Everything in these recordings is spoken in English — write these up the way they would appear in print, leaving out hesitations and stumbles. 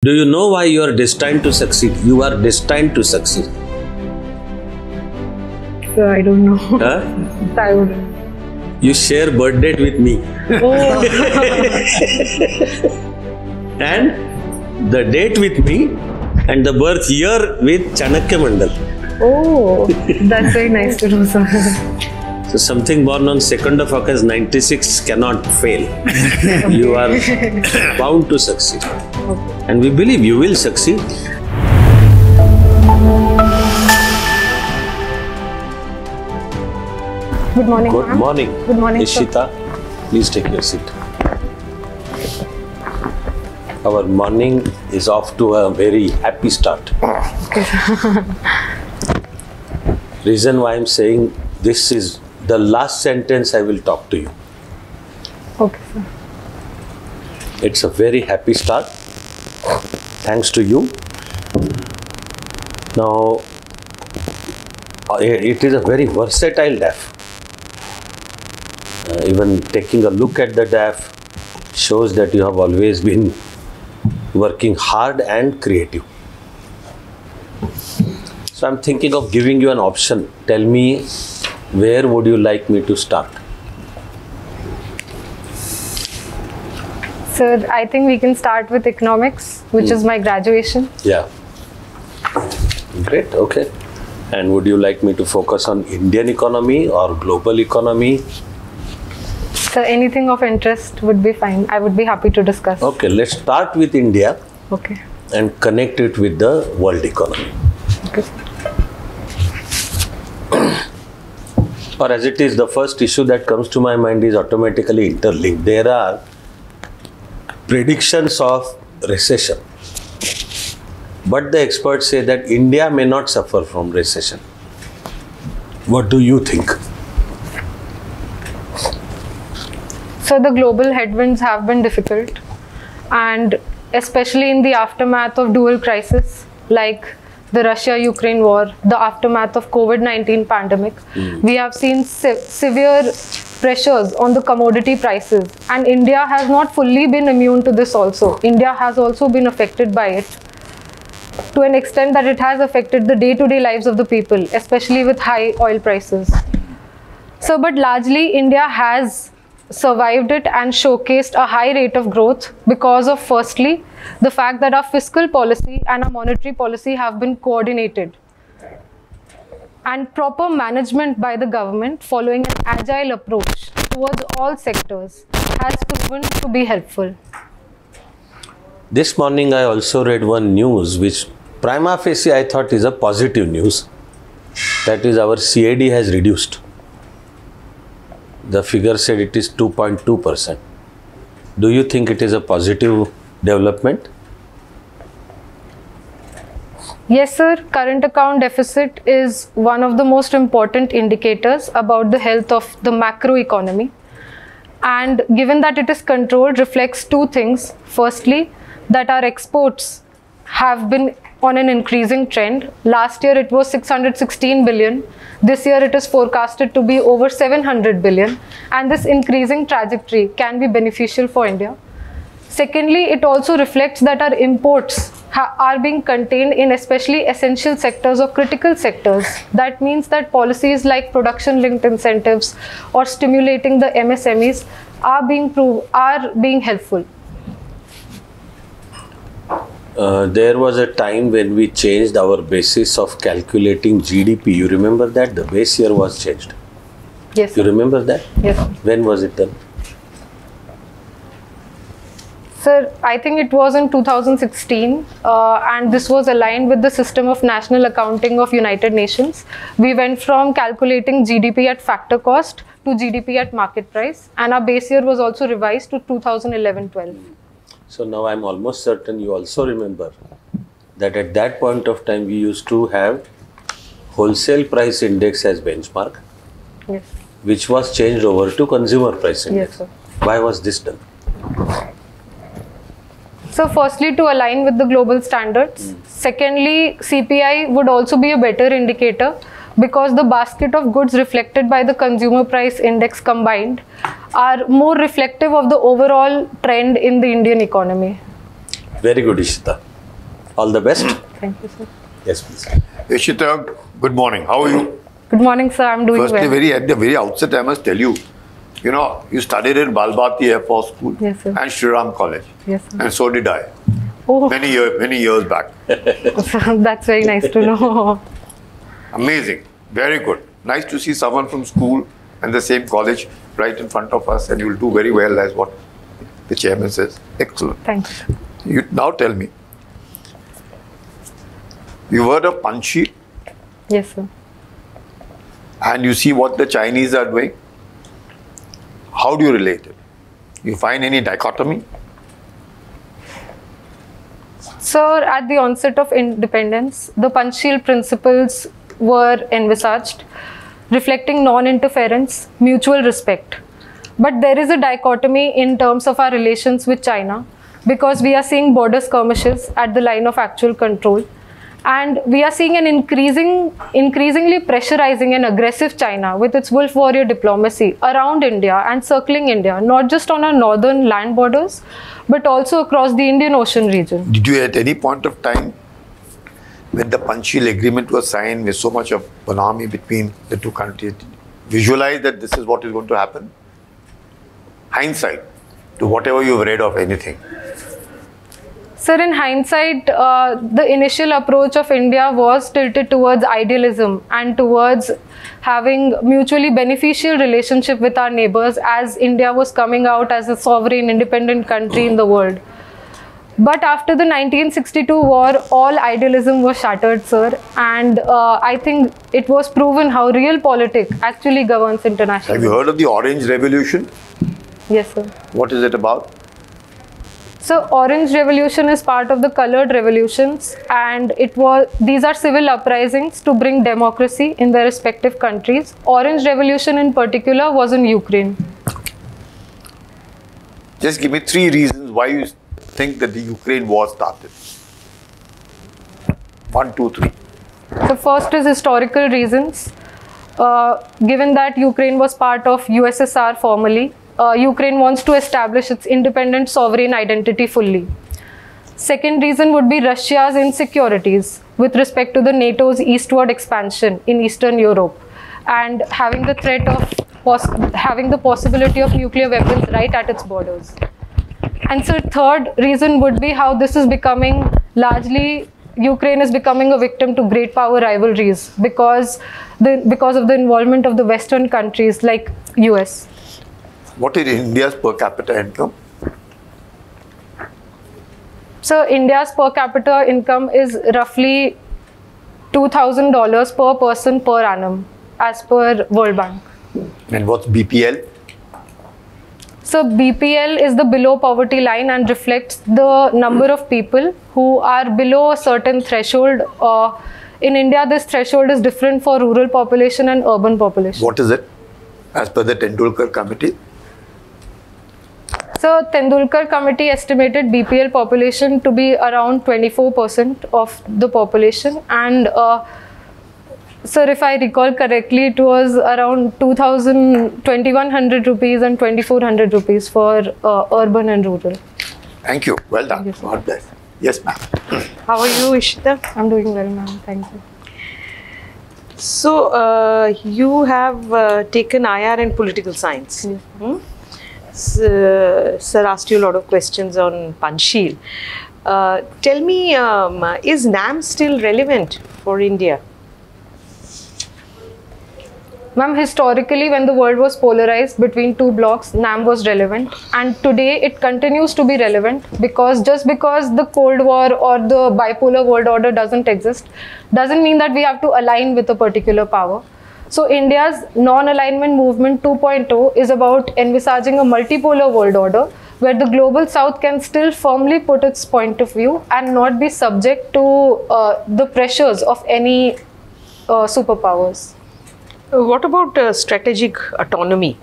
Do you know why you are destined to succeed? You are destined to succeed. Sir, I don't know. Huh? I wouldn't. You share birth date with me. Oh. And the date with me and the birth year with Chanakya Mandal. Oh, that's very nice to know, sir. So something born on 2nd of August 96 cannot fail. You are bound to succeed. Okay. And we believe you will succeed. Good morning, Good ma'am. morning. Good morning, Ishita, please take your seat. Our morning is off to a very happy start. Okay, sir. Reason why I'm saying this is the last sentence I will talk to you. Okay, sir. It's a very happy start. Thanks to you. Now, it is a very versatile DAF. Even taking a look at the DAF shows that you have always been working hard and creative. So I'm thinking of giving you an option. Tell me, where would you like me to start? Sir, I think we can start with economics, which is my graduation. Yeah. Great, okay. And would you like me to focus on Indian economy or global economy? So anything of interest would be fine. I would be happy to discuss. Okay, let's start with India Okay. and connect it with the world economy. Okay. Or as it is, the first issue that comes to my mind is automatically interlinked. There are predictions of recession. But the experts say that India may not suffer from recession. What do you think? So the global headwinds have been difficult, and especially in the aftermath of dual crisis like the Russia-Ukraine war, the aftermath of COVID-19 pandemic, we have seen severe pressures on the commodity prices, and India has not fully been immune to this also. India has also been affected by it to an extent that it has affected the day-to-day lives of the people, especially with high oil prices. So, but largely India has survived it and showcased a high rate of growth because of, firstly, the fact that our fiscal policy and our monetary policy have been coordinated, and proper management by the government following an agile approach towards all sectors has proven to be helpful. This morning I also read one news which prima facie I thought is a positive news. That is, our CAD has reduced. The figure said it is 2.2%. Do you think it is a positive development? Yes, sir. Current account deficit is one of the most important indicators about the health of the macro economy. And given that it is controlled, reflects two things. Firstly, that our exports have been on an increasing trend. Last year it was 616 billion. This year it is forecasted to be over 700 billion. And this increasing trajectory can be beneficial for India. Secondly, it also reflects that our imports are being contained in especially essential sectors or critical sectors. That means that policies like production-linked incentives or stimulating the MSMEs are being helpful. There was a time when we changed our basis of calculating GDP. You remember that? The base year was changed. Yes. You remember that? Yes. When was it done? Sir, I think it was in 2016, and this was aligned with the system of national accounting of United Nations. We went from calculating GDP at factor cost to GDP at market price, and our base year was also revised to 2011-12. So now I'm almost certain you also remember that at that point of time we used to have wholesale price index as benchmark, Yes. which was changed over to consumer price index. Yes, sir. Why was this done? So firstly, to align with the global standards. Secondly, CPI would also be a better indicator because the basket of goods reflected by the consumer price index combined are more reflective of the overall trend in the Indian economy. Very good, Ishita. All the best. Thank you, sir. Yes, please. Ishita, good morning. How are you? Good morning, sir. I'm doing Firstly, well. at the very outset, I must tell you, you studied in Balbati Air Force School Yes, sir. and Shri College. Yes, sir. And so did I. Oh, Many years back. that's very nice to know. Amazing. Very good. Nice to see someone from school and the same college right in front of us, and you'll do very well as what the chairman says. Excellent. Thank you. You now tell me. You heard of Panchi Yes, sir. and you see what the Chinese are doing. How do you relate it? You find any dichotomy? Sir, at the onset of independence, the Panchsheel principles were envisaged, reflecting non-interference, mutual respect. But there is a dichotomy in terms of our relations with China, because we are seeing border skirmishes at the line of actual control. And we are seeing an increasingly pressurizing and aggressive China with its wolf warrior diplomacy around India and circling India, not just on our northern land borders, but also across the Indian Ocean region. Did you at any point of time, when the Panchsheel agreement was signed with so much of bonhomie between the two countries, visualize that this is what is going to happen? Hindsight, to whatever you've read of anything. Sir, in hindsight, the initial approach of India was tilted towards idealism and towards having mutually beneficial relationship with our neighbors as India was coming out as a sovereign, independent country in the world. But after the 1962 war, all idealism was shattered, sir. And I think it was proven how real politics actually governs internationally. Have you heard of the Orange Revolution? Yes, sir. What is it about? So Orange Revolution is part of the colored revolutions, and these are civil uprisings to bring democracy in their respective countries. Orange Revolution in particular was in Ukraine. Just give me 3 reasons why you think that the Ukraine war started. 1, 2, 3. The first is historical reasons. Given that Ukraine was part of USSR formally, Ukraine wants to establish its independent sovereign identity fully. Second reason would be Russia's insecurities with respect to the NATO's eastward expansion in Eastern Europe and having the threat of having the possibility of nuclear weapons right at its borders. And so third reason would be how this is becoming largely, Ukraine is becoming a victim to great power rivalries because of the involvement of the Western countries like US. What is India's per capita income? So India's per capita income is roughly $2,000 per person per annum as per World Bank. And what's BPL? So BPL is the below poverty line and reflects the number of people who are below a certain threshold. In India, this threshold is different for rural population and urban population. What is it as per the Tendulkar committee? So Tendulkar committee estimated BPL population to be around 24% of the population, and sir, if I recall correctly, it was around 2,100 rupees and 2,400 rupees for urban and rural. Thank you. Well done. Yes, God bless. Yes, ma'am. How are you, Ishita? I'm doing well, ma'am. Thank you. So, you have taken IR and political science. Yes. Sir asked you a lot of questions on Panchsheel. Tell me, is NAM still relevant for India? Ma'am, historically, when the world was polarized between two blocks, NAM was relevant, and today it continues to be relevant because just because the Cold War or the bipolar world order doesn't exist, doesn't mean that we have to align with a particular power. So India's non-alignment movement 2.0 is about envisaging a multipolar world order where the global south can still firmly put its point of view and not be subject to the pressures of any superpowers. What about strategic autonomy?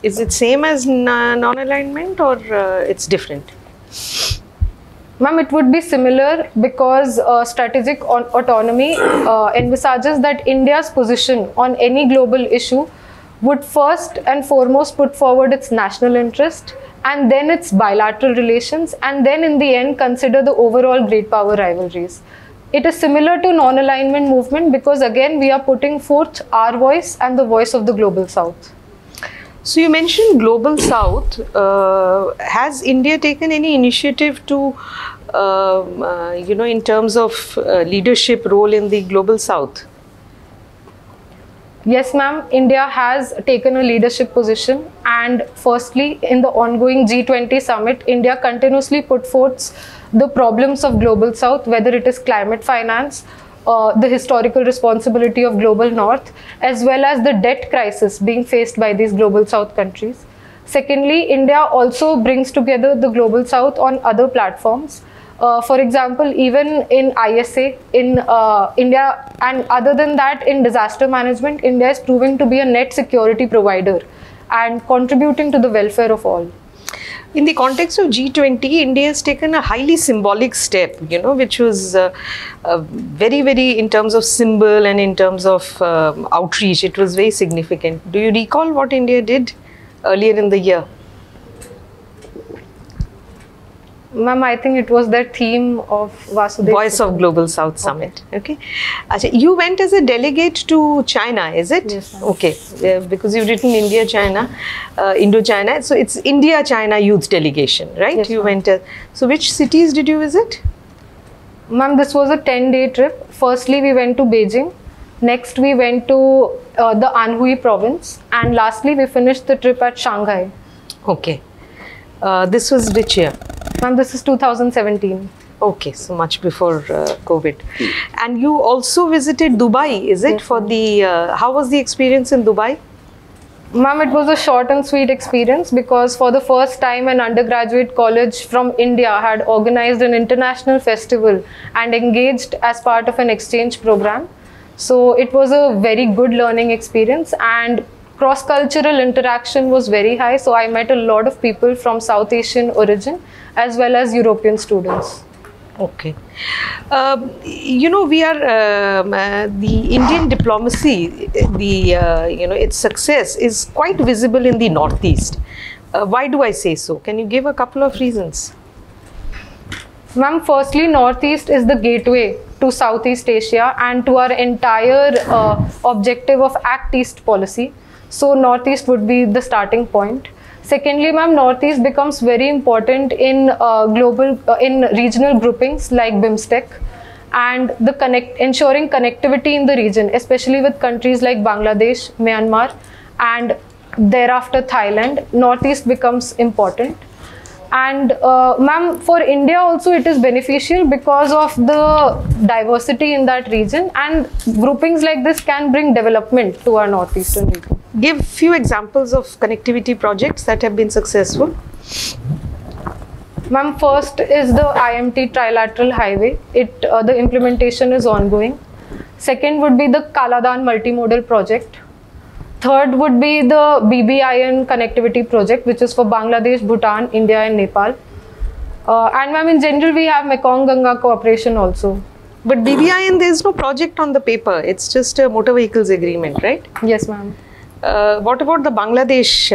Is it same as non-alignment or it's different? Ma'am, it would be similar because strategic autonomy envisages that India's position on any global issue would first and foremost put forward its national interest, and then its bilateral relations, and then in the end consider the overall great power rivalries. It is similar to non-alignment movement because again we are putting forth our voice and the voice of the global south. So you mentioned global south. Has India taken any initiative to, in terms of leadership role in the global south? Yes, ma'am. India has taken a leadership position, and firstly, in the ongoing G20 summit, India continuously put forth the problems of global south, whether it is climate finance, the historical responsibility of global north, as well as the debt crisis being faced by these global south countries. Secondly, India also brings together the global south on other platforms. For example, even in ISA, in India, and other than that, in disaster management, India is proving to be a net security provider and contributing to the welfare of all. In the context of G20, India has taken a highly symbolic step, which was very, very, in terms of symbol and in terms of outreach, it was very significant. Do you recall what India did earlier in the year? Ma'am, I think it was their theme of Vasudev. Voice of Global South Summit. Okay. You went as a delegate to China, is it? Yes, ma'am. Okay. Because you've written India, China, Indo-China. So it's India-China Youth Delegation, right? Yes, you went. So which cities did you visit? Ma'am, this was a 10-day trip. Firstly, we went to Beijing. Next, we went to the Anhui province. And lastly, we finished the trip at Shanghai. Okay. This was which year? Ma'am, this is 2017. Okay, so much before COVID. And you also visited Dubai, is it? Yes, for the, how was the experience in Dubai? Ma'am, it was a short and sweet experience because for the first time an undergraduate college from India had organized an international festival and engaged as part of an exchange program. So it was a very good learning experience, and cross-cultural interaction was very high. So I met a lot of people from South Asian origin as well as European students. Okay. We are, the Indian diplomacy, its success is quite visible in the Northeast. Why do I say so? Can you give a couple of reasons? Ma'am, firstly, Northeast is the gateway to Southeast Asia and to our entire objective of Act East policy. So Northeast would be the starting point. Secondly, ma'am, Northeast becomes very important in regional groupings like BIMSTEC, and ensuring connectivity in the region, especially with countries like Bangladesh, Myanmar, and thereafter Thailand. Northeast becomes important. And ma'am, for India also it is beneficial because of the diversity in that region, and groupings like this can bring development to our northeastern region. Give few examples of connectivity projects that have been successful. Ma'am, first is the IMT Trilateral Highway. The implementation is ongoing. Second would be the Kaladan Multimodal Project. Third would be the BBIN connectivity project, which is for Bangladesh, Bhutan, India and Nepal. And ma'am, in general, we have Mekong Ganga cooperation also. But BBIN, there is no project on the paper. It's just a motor vehicles agreement, right? Yes, ma'am. What about the Bangladesh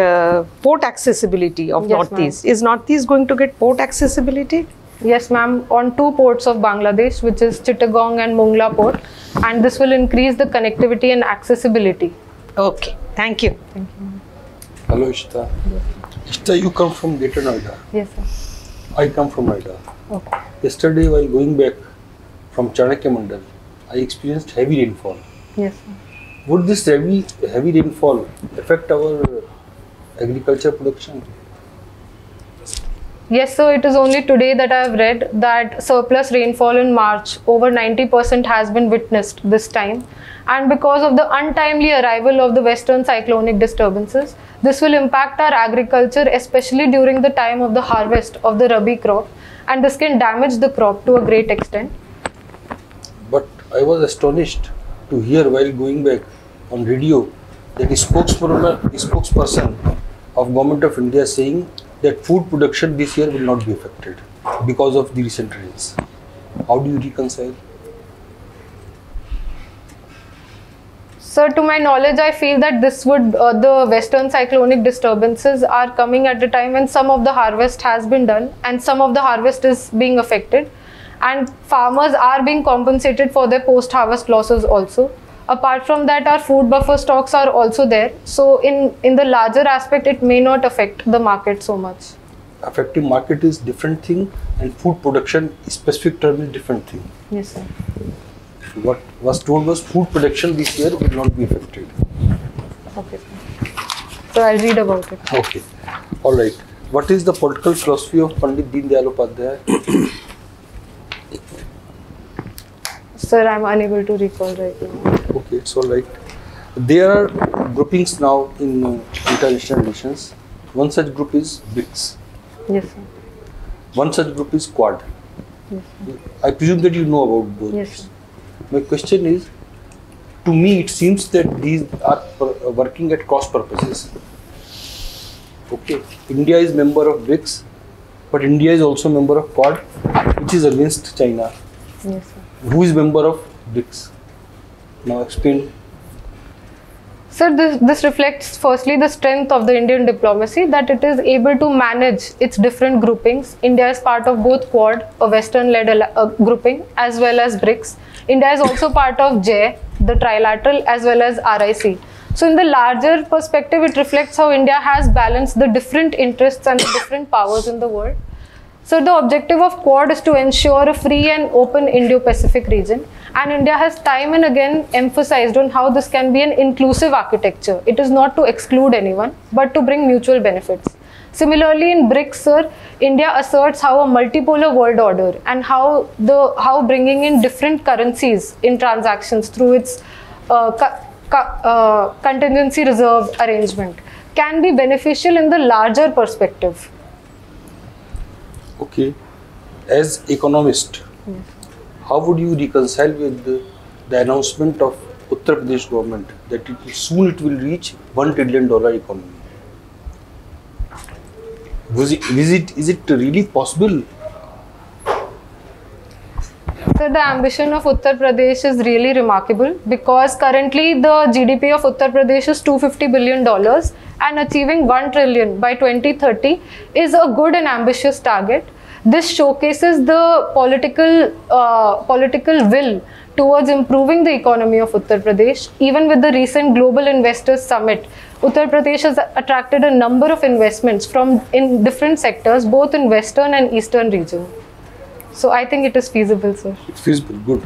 port accessibility of Northeast? Is Northeast going to get port accessibility? Yes, ma'am, on 2 ports of Bangladesh, which is Chittagong and Mongla port. And this will increase the connectivity and accessibility. Okay, thank you. Thank you. Hello, Ishita. Yes. Ishita, you come from Greater Noida. Yes, sir. I come from Noida. Okay. Yesterday, while going back from Chanakya Mandal, I experienced heavy rainfall. Yes, sir. Would this heavy rainfall affect our agriculture production? Yes, so it is only today that I have read that surplus rainfall in March, over 90% has been witnessed this time. And because of the untimely arrival of the western cyclonic disturbances, this will impact our agriculture, especially during the time of the harvest of the Rabi crop, and this can damage the crop to a great extent. But I was astonished to hear while going back on radio that the spokesperson of Government of India saying that food production this year will not be affected because of the recent rains. How do you reconcile? Sir, to my knowledge, I feel that this would, the western cyclonic disturbances are coming at a time when some of the harvest has been done and some of the harvest is being affected, and farmers are being compensated for their post-harvest losses also. Apart from that, our food buffer stocks are also there. So in the larger aspect, it may not affect the market so much. Affecting market is different thing, and food production specific term is different thing. Yes, sir. What was told was food production this year will not be affected. Okay. So I'll read about it. Okay. All right. What is the political philosophy of Pandit Deen Dayal Upadhyay? Sir, I'm unable to recall right now. Okay, it's all right. There are groupings now in international relations. One such group is BRICS. Yes, sir. One such group is Quad. Yes, sir. I presume that you know about both. Yes, sir. My question is, to me it seems that these are working at cross purposes. Okay, India is member of BRICS, but India is also member of Quad, which is against China. Yes, sir. Who is member of BRICS? Now explain. Sir, this reflects firstly the strength of the Indian diplomacy, that it is able to manage its different groupings. India is part of both Quad, a Western-led grouping, as well as BRICS. India is also part of JE, the trilateral, as well as RIC. So in the larger perspective, it reflects how India has balanced the different interests and the different powers in the world. So the objective of Quad is to ensure a free and open Indo-Pacific region, and India has time and again emphasized on how this can be an inclusive architecture. It is not to exclude anyone, but to bring mutual benefits. Similarly, in BRICS, sir, India asserts how a multipolar world order and how bringing in different currencies in transactions through its contingency reserve arrangement can be beneficial in the larger perspective. Okay, as economist, yes, how would you reconcile with the announcement of Uttar Pradesh government that soon it will reach $1 trillion economy? Is it really possible? So the ambition of Uttar Pradesh is really remarkable, because currently the GDP of Uttar Pradesh is $250 billion, and achieving 1 trillion by 2030 is a good and ambitious target. This showcases the political will towards improving the economy of Uttar Pradesh. Even with the recent Global Investors Summit, Uttar Pradesh has attracted a number of investments in different sectors, both in western and eastern region. So I think it is feasible, sir. It's feasible, good.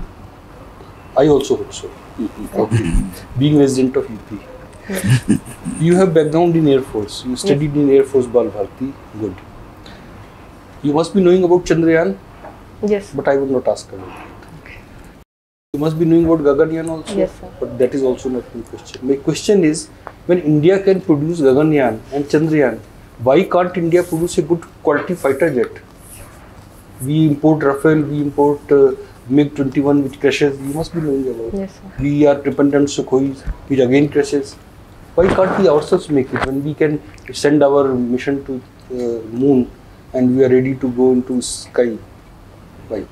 I also hope so. Okay. Being resident of UP. Yes. You have background in Air Force. You studied in Air Force Bal Bharati. Good. You must be knowing about Chandrayaan. Yes. But I would not ask about it. Okay. You must be knowing about Gaganyaan also. Yes, sir. But that is also not my question. My question is, when India can produce Gaganyaan and Chandrayaan, why can't India produce a good quality fighter jet? We import Rafale, we import MiG-21 which crashes. You must be knowing about. Yes, sir. We are dependent on Sukhoi which again crashes. Why can't we ourselves make it when we can send our mission to moon and we are ready to go into sky? Why?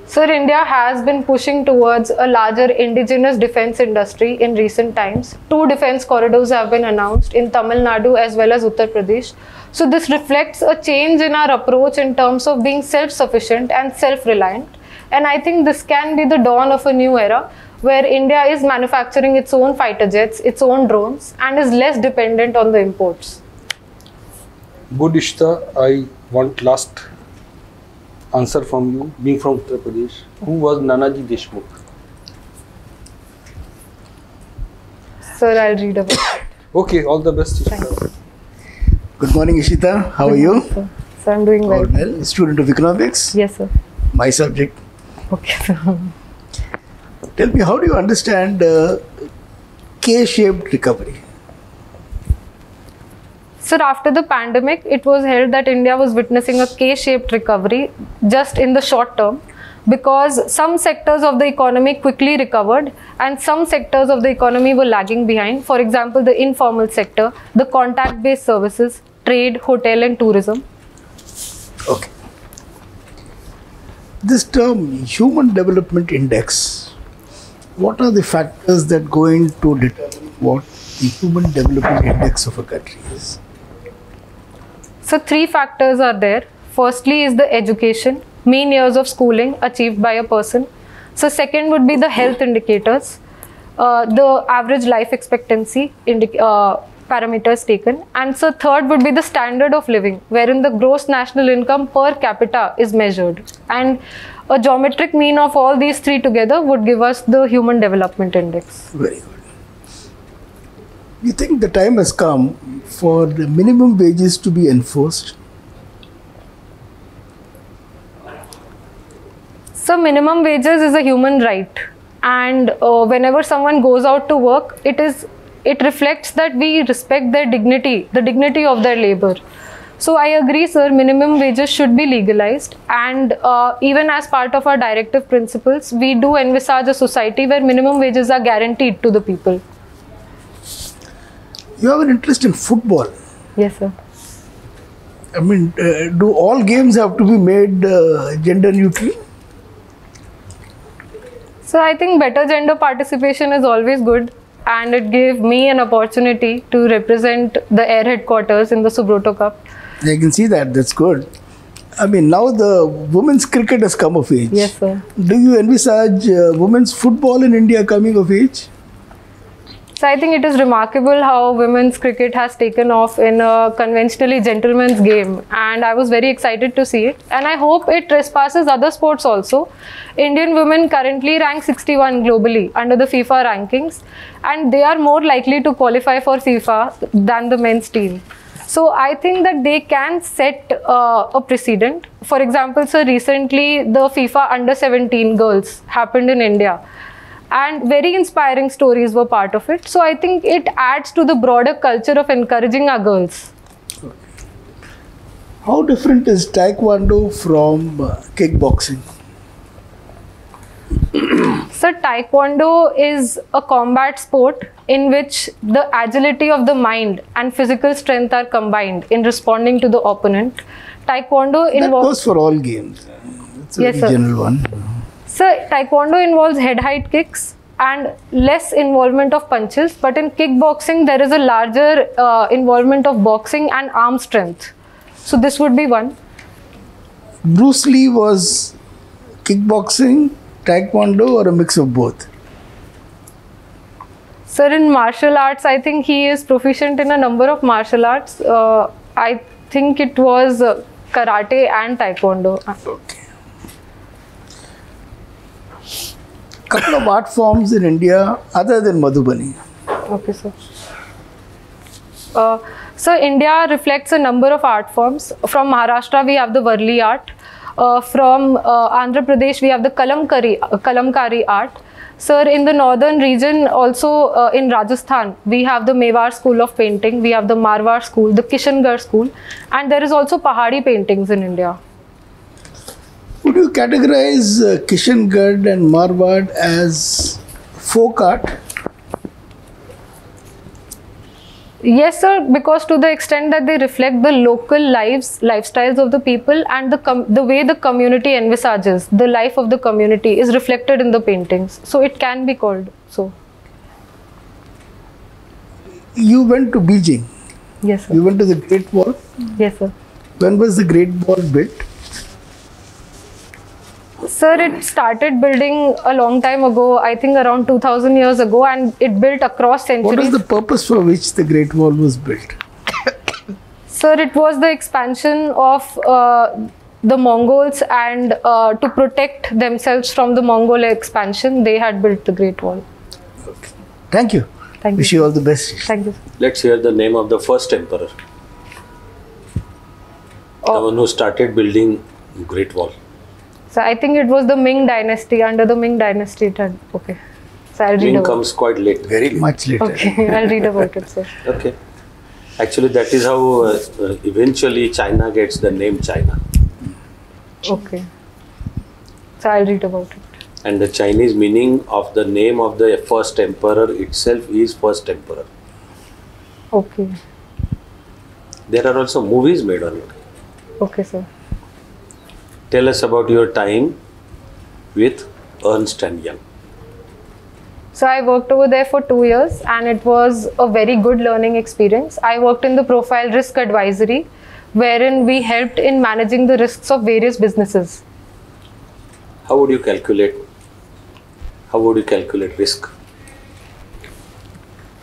Sir, India has been pushing towards a larger indigenous defense industry in recent times. 2 defense corridors have been announced in Tamil Nadu as well as Uttar Pradesh. So this reflects a change in our approach in terms of being self-sufficient and self-reliant. And I think this can be the dawn of a new era where India is manufacturing its own fighter jets, its own drones, and is less dependent on the imports. Good, Ishita. I want last answer from you, being from Uttar Pradesh. Who was Nanaji Deshmukh? Sir, I'll read about it. Okay, all the best, Thank Ishita. you. Good morning, Ishita. How are you? Sir. Sir, I'm doing well. All well. Student of economics. Yes, sir. My subject. Okay, sir. Tell me, how do you understand K-shaped recovery? Sir, after the pandemic, it was held that India was witnessing a K-shaped recovery just in the short term, because some sectors of the economy quickly recovered and some sectors of the economy were lagging behind. For example, the informal sector, the contact-based services, trade, hotel and tourism. Okay. This term, Human Development Index, what are the factors that go into determining what the Human Development Index of a country is? So 3 factors are there. Firstly is the education, mean years of schooling achieved by a person. So second would be the health indicators, the average life expectancy parameters taken. And so third would be the standard of living, wherein the gross national income per capita is measured. And a geometric mean of all these 3 together would give us the Human Development Index. Very good. You think the time has come for the minimum wages to be enforced? So minimum wages is a human right, and whenever someone goes out to work, it reflects that we respect their dignity, the dignity of their labor. So I agree, sir, minimum wages should be legalized, and even as part of our directive principles, we do envisage a society where minimum wages are guaranteed to the people. You have an interest in football. Yes, sir. I mean, do all games have to be made gender neutral? So I think better gender participation is always good, and it gave me an opportunity to represent the Air headquarters in the Subroto Cup. I can see that. That's good. I mean, now the women's cricket has come of age. Yes, sir. Do you envisage women's football in India coming of age? So I think it is remarkable how women's cricket has taken off in a conventionally gentleman's game, and I was very excited to see it, and I hope it trespasses other sports also. Indian women currently rank 61 globally under the FIFA rankings, and they are more likely to qualify for FIFA than the men's team. So I think that they can set a precedent. For example, so recently the FIFA under-17 girls happened in India, and very inspiring stories were part of it. So I think it adds to the broader culture of encouraging our girls. How different is Taekwondo from kickboxing? So Taekwondo is a combat sport in which the agility of the mind and physical strength are combined in responding to the opponent. Taekwondo That goes for all games. It's a Yes, very sir. general one. So Taekwondo involves head height kicks and less involvement of punches, but in kickboxing there is a larger involvement of boxing and arm strength. So this would be one. Bruce Lee was kickboxing, Taekwondo, or a mix of both? Sir, in martial arts, I think he is proficient in a number of martial arts. I think it was karate and Taekwondo. Okay. Couple of art forms in India other than Madhubani. Okay, sir. So India reflects a number of art forms. From Maharashtra, we have the Varli art. From Andhra Pradesh, we have the Kalamkari art. Sir, in the northern region, also in Rajasthan, we have the Mewar school of painting, we have the Marwar school, the Kishangarh school, and there is also Pahadi paintings in India. Would you categorize Kishangarh and Marwar as folk art? Yes, sir, because to the extent that they reflect the local lifestyles of the people, and the way the community envisages the life of the community is reflected in the paintings. So it can be called so. You went to Beijing. Yes, sir. You went to the Great Wall. Yes, sir. When was the Great Wall built? Sir, it started building a long time ago, I think around 2000 years ago, and it built across centuries. What was the purpose for which the Great Wall was built? Sir, it was the expansion of the Mongols, and to protect themselves from the Mongol expansion, they had built the Great Wall. Okay. Thank you. Thank Wish you. you all the best. Thank you. Let's hear the name of the first emperor. The one who started building Great Wall. So I think it was the Ming dynasty, under the Ming dynasty. Okay. So I'll read Ming about comes quite late. Very late. Much later. Okay, I'll read about it, sir. Okay. Actually, that is how eventually China gets the name China. Okay. So I'll read about it. And the Chinese meaning of the name of the first emperor itself is first emperor. Okay. There are also movies made on it. Okay, sir. Tell us about your time with Ernst Young. So I worked over there for 2 years and it was a very good learning experience. I worked in the profile risk advisory, wherein we helped in managing the risks of various businesses. How would you calculate risk?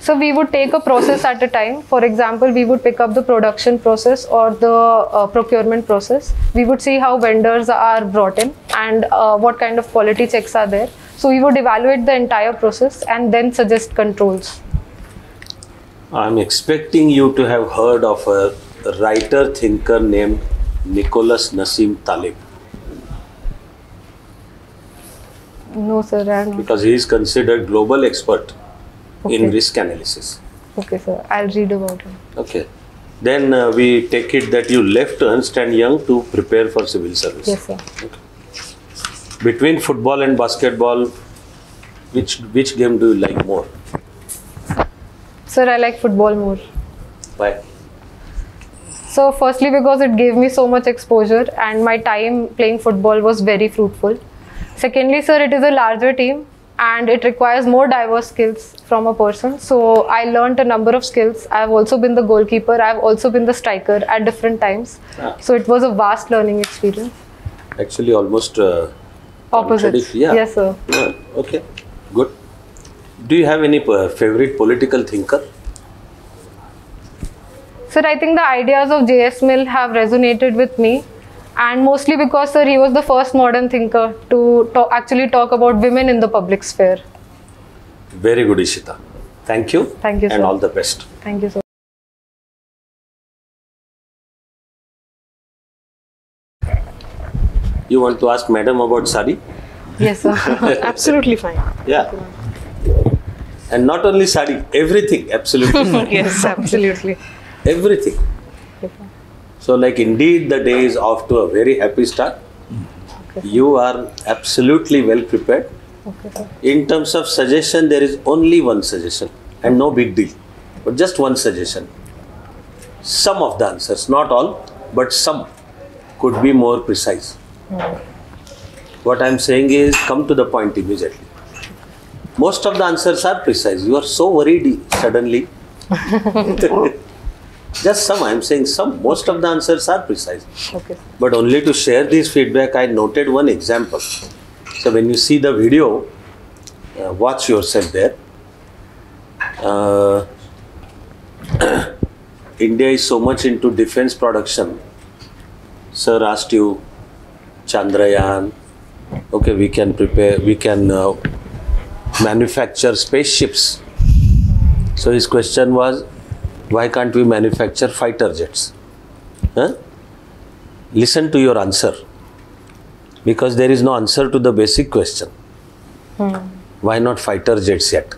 So we would take a process at a time. For example, we would pick up the production process or the procurement process. We would see how vendors are brought in and what kind of quality checks are there. So we would evaluate the entire process and then suggest controls. I'm expecting you to have heard of a writer thinker named Nicholas Nassim Taleb. No, sir, I am not. Because he is considered global expert Okay. in risk analysis. Okay, sir, I'll read about it. Okay. Then we take it that you left Ernst Young to prepare for civil service. Yes, sir. Between football and basketball, which game do you like more? Sir, I like football more. Why? So firstly, because it gave me so much exposure and my time playing football was very fruitful. Secondly, sir, it is a larger team and it requires more diverse skills from a person. So I learned a number of skills. I've also been the goalkeeper. I've also been the striker at different times. So it was a vast learning experience. Actually, almost Opposites. Yeah. Yes, sir. Yeah. Okay. Good. Do you have any favorite political thinker? Sir, I think the ideas of J.S. Mill have resonated with me. And mostly because, sir, he was the first modern thinker to actually talk about women in the public sphere. Very good, Ishita. Thank you. Thank you, sir. And all the best. Thank you, sir. You want to ask madam about sari? Yes, sir. Absolutely fine. Yeah. And not only sari, everything, absolutely. Yes, absolutely. Everything. So like indeed the day is off to a very happy start. Okay. You are absolutely well prepared. Okay, sir. In terms of suggestion, there is only one suggestion and no big deal. But just one suggestion. Some of the answers, not all, but some could be more precise. What I am saying is come to the point immediately. Most of the answers are precise. You are so worried suddenly. Just some, I am saying some. Most of the answers are precise. Okay. But only to share this feedback, I noted one example. So when you see the video, watch yourself there. India is so much into defense production. Sir asked you, Chandrayaan, okay, we can prepare, we can manufacture spaceships. So his question was, why can't we manufacture fighter jets? Huh? Listen to your answer. Because there is no answer to the basic question. Why not fighter jets yet?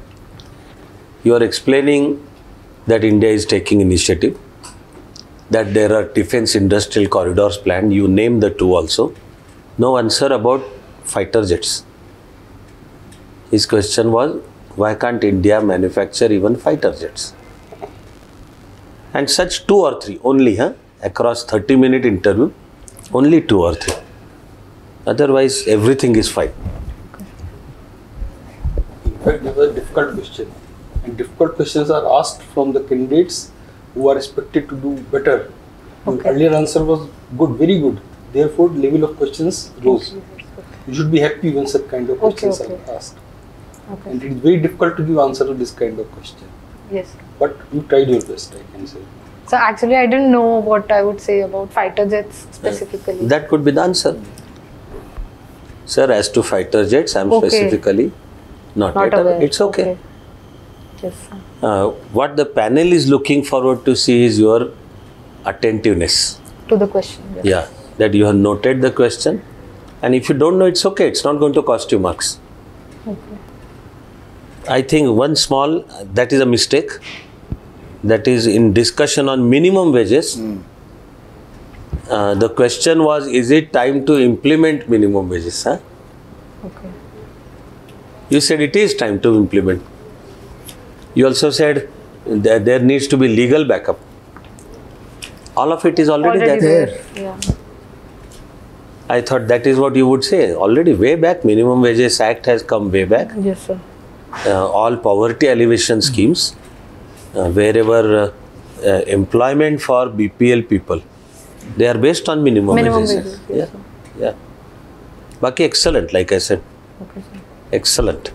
You are explaining that India is taking initiative, that there are defense industrial corridors planned. You name the two also. No answer about fighter jets. His question was, why can't India manufacture even fighter jets? And such 2 or 3 only, across 30-minute interview, only 2 or 3. Otherwise, everything is fine. In fact, there was a difficult question. And difficult questions are asked from the candidates who are expected to do better. The earlier answer was good, very good. Therefore, level of questions rose. You should be happy when such kind of questions are asked. Okay. And it is very difficult to give answer to this kind of question. Yes. But you tried your best, I can say. So actually, I didn't know what I would say about fighter jets specifically. That could be the answer. Sir, as to fighter jets, I am specifically not yet aware. It's okay. Yes, sir. What the panel is looking forward to see is your attentiveness. To the question. Yes. Yeah, that you have noted the question. And if you don't know, it's okay. It's not going to cost you marks. Okay. I think one small, that is a mistake. That is in discussion on minimum wages. The question was, is it time to implement minimum wages? Huh? Okay. You said it is time to implement. You also said that there needs to be legal backup. All of it is already there. Yeah. I thought that is what you would say. Already way back, Minimum Wages Act has come way back. Yes, sir. all poverty alleviation schemes, wherever employment for BPL people, they are based on minimum wages. Yeah, yeah. Baki excellent, like I said. Okay, sir. Excellent.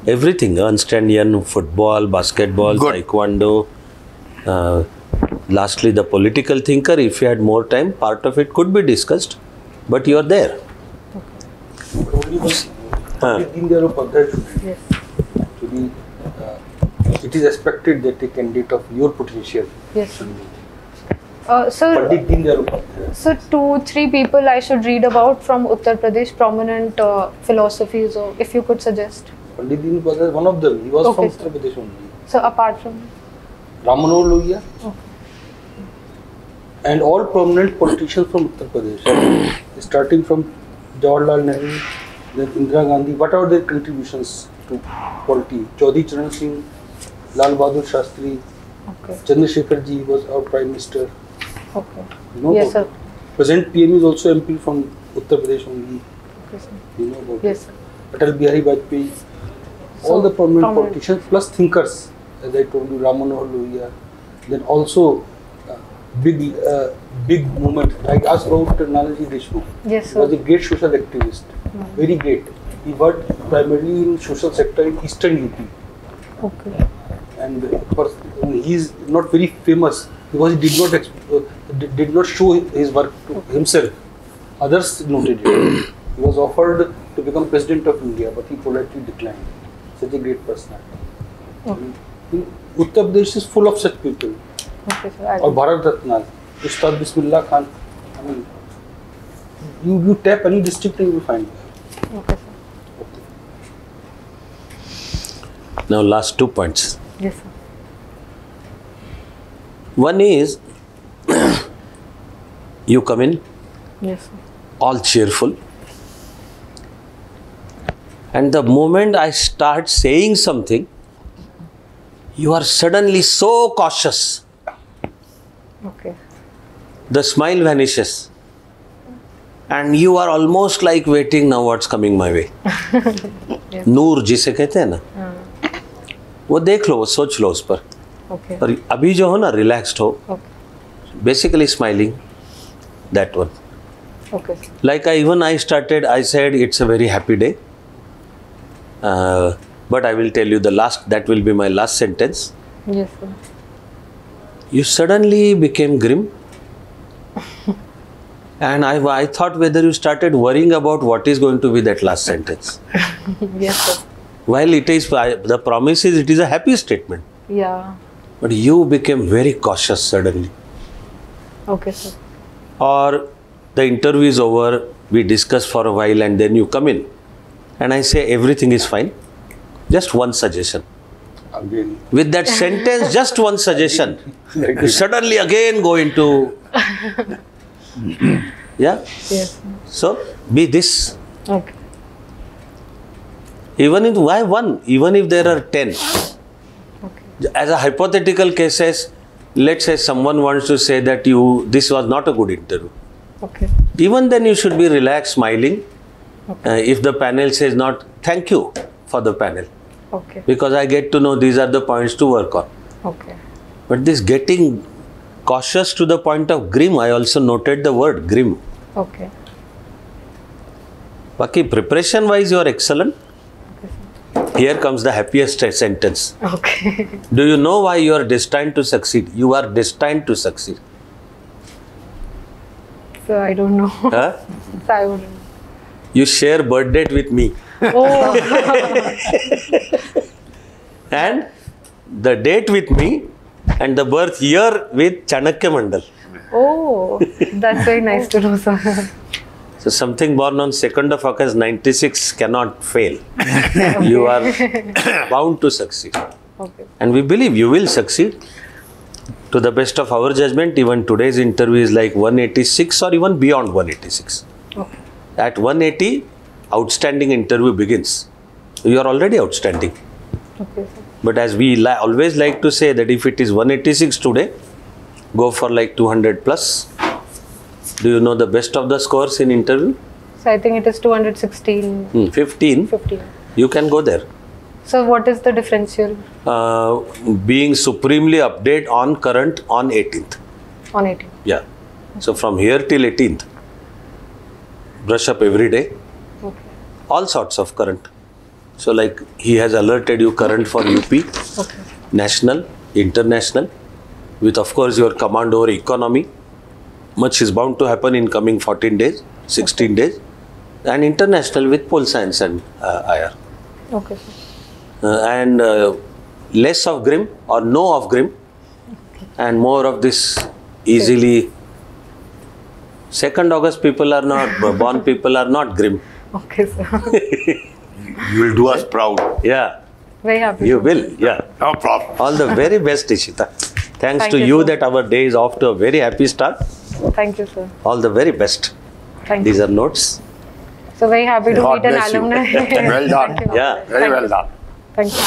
Everything, Ernst Young, football, basketball, taekwondo. Lastly, the political thinker, if you had more time, part of it could be discussed, but you are there. But only one Pandit Deendayal Upadhyay should read. Yes. Actually, it is expected that a candidate of your potential Yes. should read. Sir, Pandit Deendayal Upadhyay. so 2-3 people I should read about from Uttar Pradesh, prominent philosophies, or if you could suggest. Pandit Deendayal Upadhyay is one of them. He was Okay, from Uttar Pradesh only. So apart from, Ram Manohar Lohia. Okay. And all prominent politicians from Uttar Pradesh, starting from Jawaharlal Nehru, then Indira Gandhi, what are their contributions to polity? Chaudhry Charan Singh, Lal Bahadur Shastri, okay, Chandrasekhar ji was our Prime Minister. okay, You know yes, about sir. it. Present PM is also MP from Uttar Pradesh only. Okay, sir. You know about Yes, it. sir. Atal Bihari Vajpayee. So, All the prominent prominent. politicians plus thinkers, as I told you, Ram Manohar Lohia. Then also big movement like ask about Nanaji Deshmukh. Yes, He was a sir. great social activist, very great. He worked primarily in social sector in Eastern UP, Okay. and he is not very famous because he did not show his work to himself. Others noted it. He was offered to become president of India, but he politely declined. Such a great personality. Okay. Uttar Pradesh is full of such people. Okay, sir. Or Bharat Ratna, Ustad Bismillah Khan. I mean, you tap any district and you will find that. Okay, sir. Now, last 2 points. Yes, sir. One is, you come in Yes, sir. all cheerful, and the moment I start saying something, you are suddenly so cautious. Okay. The smile vanishes, and you are almost like waiting now what's coming my way. नूर जिसे कहते हैं ना, वो देख लो, वो सोच लो उस पर. Okay. और अभी जो हो ना, रिलैक्स्ड हो, Okay. basically smiling, that one. Okay, sir. Like I said it's a very happy day, but I will tell you that will be my last sentence. Yes, sir. You suddenly became grim, and I thought whether you started worrying about what is going to be that last sentence. Yes, sir. While the promise is it is a happy statement, Yeah. but you became very cautious suddenly. Okay, sir. Or the interview is over, we discuss for a while, and then you come in, and I say everything is fine. Just one suggestion. Again. With that sentence, just one suggestion. You suddenly again go into. Yeah? Yes. So, be this. Okay. Why one? Even if there are 10. Okay. As a hypothetical cases, let's say someone wants to say that this was not a good interview. Okay. Even then you should be relaxed, smiling. If the panel says not, thank you for the panel. Okay. Because I get to know these are the points to work on. Okay. But this getting cautious to the point of grim, I also noted the word grim. Okay. Baki, preparation wise, you are excellent. Here comes the happiest sentence. Okay. Do you know why you are destined to succeed? You are destined to succeed. So I don't know. Huh? So I wouldn't. You share birth date with me. Oh. And the date with me and the birth year with Chanakya Mandal. Oh. That's very nice to know, sir. So something born on 2nd of August 96 cannot fail. You are bound to succeed. Okay. And we believe you will succeed. To the best of our judgment, even today's interview is like 186 or even beyond 186. Okay. At 180, outstanding interview begins. You are already outstanding. Okay, sir. But as we always like to say that if it is 186 today, go for like 200 plus. Do you know the best of the scores in interview? So I think it is 216. 15. 15. You can go there. So what is the differential Being supremely update on current on 18th. on 18? Yeah. So from here till 18th, brush up every day. Okay. All sorts of current. So like he has alerted you current for UP, Okay. national, international, with of course your command over economy. Much is bound to happen in coming 14 days, 16 days, and international with pole science and IR. Okay. And less of grim or no of grim, and more of this easily. 2nd August people are not, born people are not grim. Okay, sir. You will do us proud. Yeah, Very happy. you will. Yeah. No problem. All the very best, Ishita. Thanks Thank to you, you sir. that our day is off to a very happy start. Thank you, sir. All the very best. Thank These you. are notes. So very happy to God meet an bless you. alumni. Well done. Thank you. Yeah. Very Thank well you. done. Thank you.